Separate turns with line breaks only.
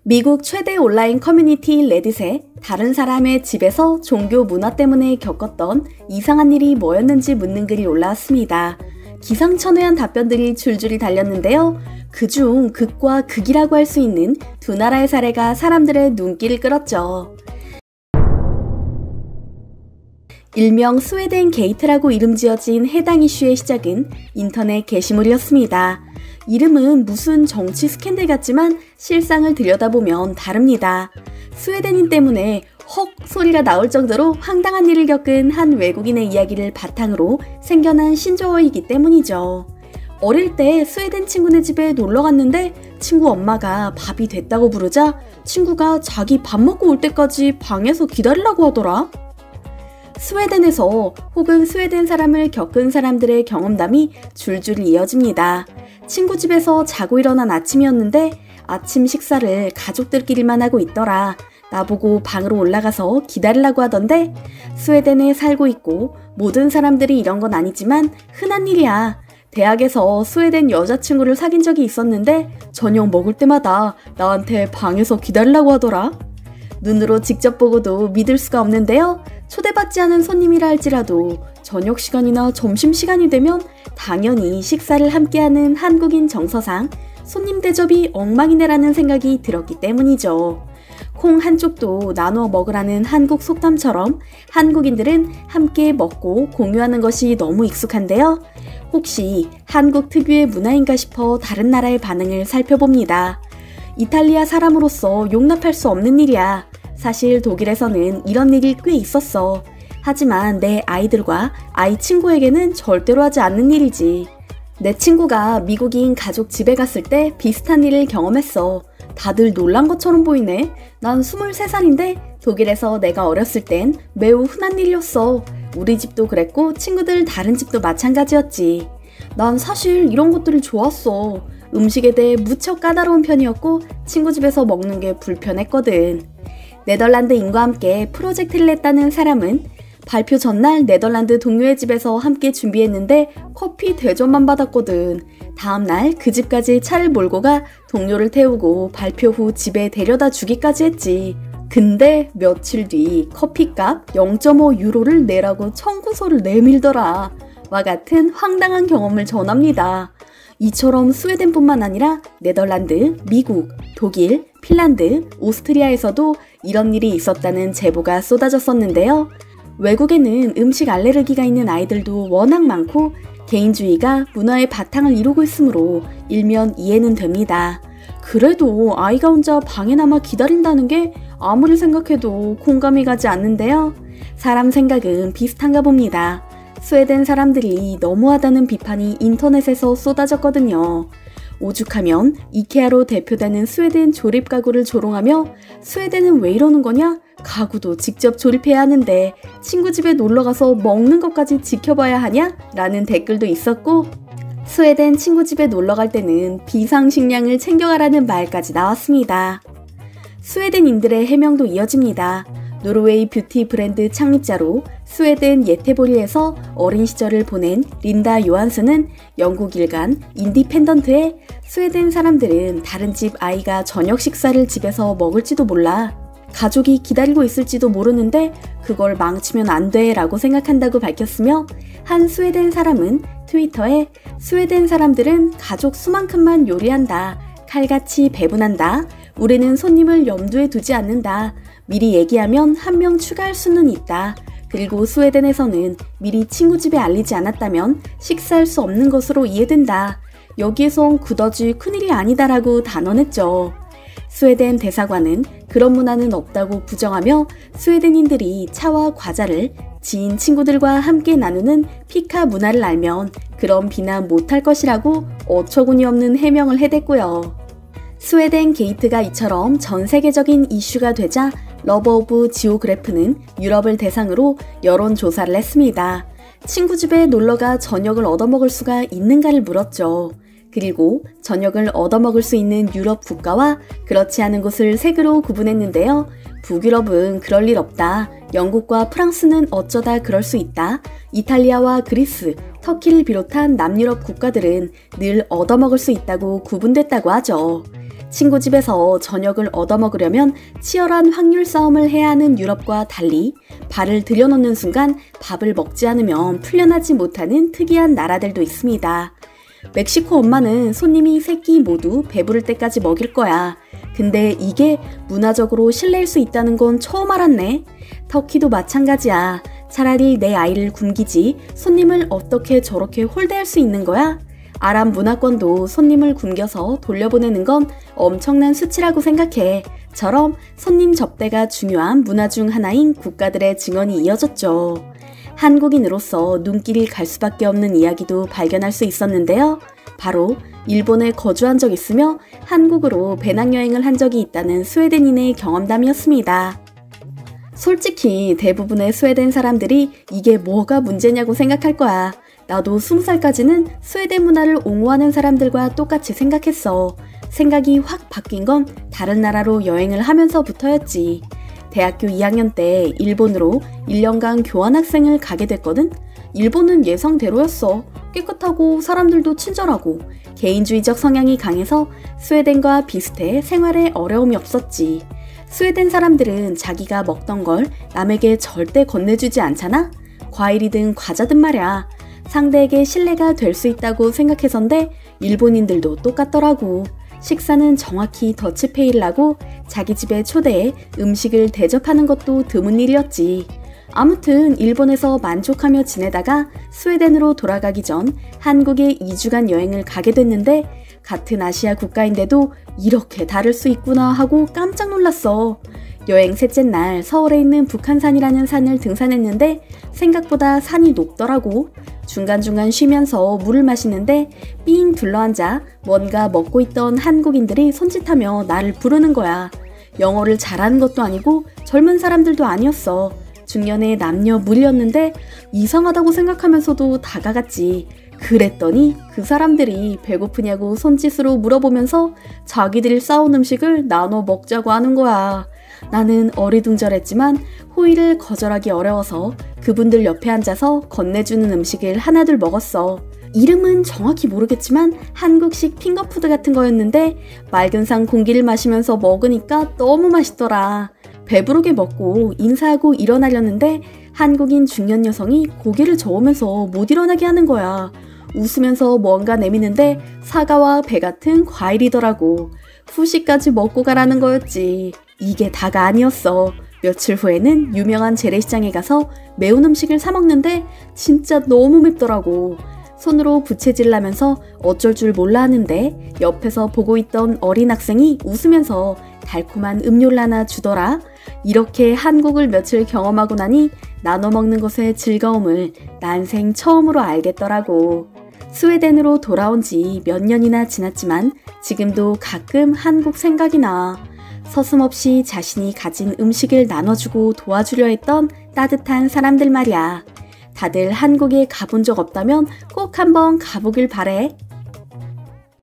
미국 최대 온라인 커뮤니티 레딧에 다른 사람의 집에서 종교 문화 때문에 겪었던 이상한 일이 뭐였는지 묻는 글이 올라왔습니다. 기상천외한 답변들이 줄줄이 달렸는데요. 그중 극과 극이라고 할 수 있는 두 나라의 사례가 사람들의 눈길을 끌었죠. 일명 스웨덴 게이트라고 이름 지어진 해당 이슈의 시작은 인터넷 게시물이었습니다. 이름은 무슨 정치 스캔들 같지만 실상을 들여다보면 다릅니다. 스웨덴인 때문에 헉 소리가 나올 정도로 황당한 일을 겪은 한 외국인의 이야기를 바탕으로 생겨난 신조어이기 때문이죠. 어릴 때 스웨덴 친구네 집에 놀러 갔는데 친구 엄마가 밥이 됐다고 부르자 친구가 자기 밥 먹고 올 때까지 방에서 기다리라고 하더라. 스웨덴에서 혹은 스웨덴 사람을 겪은 사람들의 경험담이 줄줄 이어집니다. 친구 집에서 자고 일어난 아침이었는데 아침 식사를 가족들끼리만 하고 있더라. 나보고 방으로 올라가서 기다리라고 하던데 스웨덴에 살고 있고 모든 사람들이 이런 건 아니지만 흔한 일이야. 대학에서 스웨덴 여자친구를 사귄 적이 있었는데 저녁 먹을 때마다 나한테 방에서 기다리라고 하더라. 눈으로 직접 보고도 믿을 수가 없는데요. 초대받지 않은 손님이라 할지라도 저녁 시간이나 점심 시간이 되면 당연히 식사를 함께하는 한국인 정서상 손님 대접이 엉망이네라는 생각이 들었기 때문이죠. 콩 한쪽도 나눠 먹으라는 한국 속담처럼 한국인들은 함께 먹고 공유하는 것이 너무 익숙한데요. 혹시 한국 특유의 문화인가 싶어 다른 나라의 반응을 살펴봅니다. 이탈리아 사람으로서 용납할 수 없는 일이야. 사실 독일에서는 이런 일이 꽤 있었어. 하지만 내 아이들과 아이 친구에게는 절대로 하지 않는 일이지. 내 친구가 미국인 가족 집에 갔을 때 비슷한 일을 경험했어. 다들 놀란 것처럼 보이네. 난 23살인데 독일에서 내가 어렸을 땐 매우 흔한 일이었어. 우리 집도 그랬고 친구들 다른 집도 마찬가지였지. 난 사실 이런 것들이 좋았어. 음식에 대해 무척 까다로운 편이었고 친구 집에서 먹는 게 불편했거든. 네덜란드인과 함께 프로젝트를 했다는 사람은 발표 전날 네덜란드 동료의 집에서 함께 준비했는데 커피 대접만 받았거든. 다음날 그 집까지 차를 몰고 가 동료를 태우고 발표 후 집에 데려다 주기까지 했지. 근데 며칠 뒤 커피값 0.5유로를 내라고 청구서를 내밀더라. 와 같은 황당한 경험을 전합니다. 이처럼 스웨덴뿐만 아니라 네덜란드, 미국, 독일, 핀란드, 오스트리아에서도 이런 일이 있었다는 제보가 쏟아졌었는데요. 외국에는 음식 알레르기가 있는 아이들도 워낙 많고 개인주의가 문화의 바탕을 이루고 있으므로 일면 이해는 됩니다. 그래도 아이가 혼자 방에 남아 기다린다는 게 아무리 생각해도 공감이 가지 않는데요. 사람 생각은 비슷한가 봅니다. 스웨덴 사람들이 너무하다는 비판이 인터넷에서 쏟아졌거든요. 오죽하면 이케아로 대표되는 스웨덴 조립 가구를 조롱하며 스웨덴은 왜 이러는 거냐? 가구도 직접 조립해야 하는데 친구 집에 놀러가서 먹는 것까지 지켜봐야 하냐? 라는 댓글도 있었고 스웨덴 친구 집에 놀러갈 때는 비상식량을 챙겨가라는 말까지 나왔습니다. 스웨덴인들의 해명도 이어집니다. 노르웨이 뷰티 브랜드 창립자로 스웨덴 예테보리에서 어린 시절을 보낸 린다 요한스는 영국 일간 인디펜던트에 스웨덴 사람들은 다른 집 아이가 저녁 식사를 집에서 먹을지도 몰라. 가족이 기다리고 있을지도 모르는데 그걸 망치면 안 돼 라고 생각한다고 밝혔으며 한 스웨덴 사람은 트위터에 스웨덴 사람들은 가족 수만큼만 요리한다. 칼같이 배분한다. 우리는 손님을 염두에 두지 않는다. 미리 얘기하면 한 명 추가할 수는 있다. 그리고 스웨덴에서는 미리 친구 집에 알리지 않았다면 식사할 수 없는 것으로 이해된다. 여기에선 그다지 큰일이 아니다라고 단언했죠. 스웨덴 대사관은 그런 문화는 없다고 부정하며 스웨덴인들이 차와 과자를 지인 친구들과 함께 나누는 피카 문화를 알면 그런 비난 못할 것이라고 어처구니 없는 해명을 해댔고요. 스웨덴 게이트가 이처럼 전 세계적인 이슈가 되자 러버 오브 지오그래프는 유럽을 대상으로 여론조사를 했습니다. 친구 집에 놀러가 저녁을 얻어먹을 수가 있는가를 물었죠. 그리고 저녁을 얻어먹을 수 있는 유럽 국가와 그렇지 않은 곳을 색으로 구분했는데요. 북유럽은 그럴 일 없다. 영국과 프랑스는 어쩌다 그럴 수 있다. 이탈리아와 그리스, 터키를 비롯한 남유럽 국가들은 늘 얻어먹을 수 있다고 구분됐다고 하죠. 친구 집에서 저녁을 얻어먹으려면 치열한 확률 싸움을 해야 하는 유럽과 달리 발을 들여놓는 순간 밥을 먹지 않으면 풀려나지 못하는 특이한 나라들도 있습니다. 멕시코 엄마는 손님이 세 끼 모두 배부를 때까지 먹일 거야. 근데 이게 문화적으로 실례일 수 있다는 건 처음 알았네. 터키도 마찬가지야. 차라리 내 아이를 굶기지 손님을 어떻게 저렇게 홀대할 수 있는 거야? 아랍 문화권도 손님을 굶겨서 돌려보내는 건 엄청난 수치라고 생각해. 처럼 손님 접대가 중요한 문화 중 하나인 국가들의 증언이 이어졌죠. 한국인으로서 눈길이 갈 수밖에 없는 이야기도 발견할 수 있었는데요. 바로 일본에 거주한 적 있으며 한국으로 배낭여행을 한 적이 있다는 스웨덴인의 경험담이었습니다. 솔직히 대부분의 스웨덴 사람들이 이게 뭐가 문제냐고 생각할 거야. 나도 20살까지는 스웨덴 문화를 옹호하는 사람들과 똑같이 생각했어. 생각이 확 바뀐 건 다른 나라로 여행을 하면서부터였지. 대학교 2학년 때 일본으로 1년간 교환학생을 가게 됐거든? 일본은 예상대로였어. 깨끗하고 사람들도 친절하고 개인주의적 성향이 강해서 스웨덴과 비슷해 생활에 어려움이 없었지. 스웨덴 사람들은 자기가 먹던 걸 남에게 절대 건네주지 않잖아? 과일이든 과자든 말이야. 상대에게 신뢰가 될 수 있다고 생각해서인데 일본인들도 똑같더라고. 식사는 정확히 더치페이를 하고 자기 집에 초대해 음식을 대접하는 것도 드문 일이었지. 아무튼 일본에서 만족하며 지내다가 스웨덴으로 돌아가기 전 한국에 2주간 여행을 가게 됐는데 같은 아시아 국가인데도 이렇게 다를 수 있구나 하고 깜짝 놀랐어. 여행 셋째 날 서울에 있는 북한산이라는 산을 등산했는데 생각보다 산이 높더라고. 중간중간 쉬면서 물을 마시는데 삥 둘러앉아 뭔가 먹고 있던 한국인들이 손짓하며 나를 부르는 거야. 영어를 잘하는 것도 아니고 젊은 사람들도 아니었어. 중년의 남녀 무리였는데 이상하다고 생각하면서도 다가갔지. 그랬더니 그 사람들이 배고프냐고 손짓으로 물어보면서 자기들이 싸온 음식을 나눠 먹자고 하는 거야. 나는 어리둥절했지만 호의를 거절하기 어려워서 그분들 옆에 앉아서 건네주는 음식을 하나둘 먹었어. 이름은 정확히 모르겠지만 한국식 핑거푸드 같은 거였는데 맑은 산 공기를 마시면서 먹으니까 너무 맛있더라. 배부르게 먹고 인사하고 일어나려는데 한국인 중년 여성이 고개를 저으면서 못 일어나게 하는 거야. 웃으면서 뭔가 내미는데 사과와 배 같은 과일이더라고. 후식까지 먹고 가라는 거였지. 이게 다가 아니었어. 며칠 후에는 유명한 재래시장에 가서 매운 음식을 사 먹는데 진짜 너무 맵더라고. 손으로 부채질 하면서 어쩔 줄 몰라 하는데 옆에서 보고 있던 어린 학생이 웃으면서 달콤한 음료를 하나 주더라. 이렇게 한국을 며칠 경험하고 나니 나눠 먹는 것의 즐거움을 난생 처음으로 알겠더라고. 스웨덴으로 돌아온 지 몇 년이나 지났지만 지금도 가끔 한국 생각이 나. 서슴없이 자신이 가진 음식을 나눠주고 도와주려 했던 따뜻한 사람들 말이야. 다들 한국에 가본 적 없다면 꼭 한번 가보길 바래.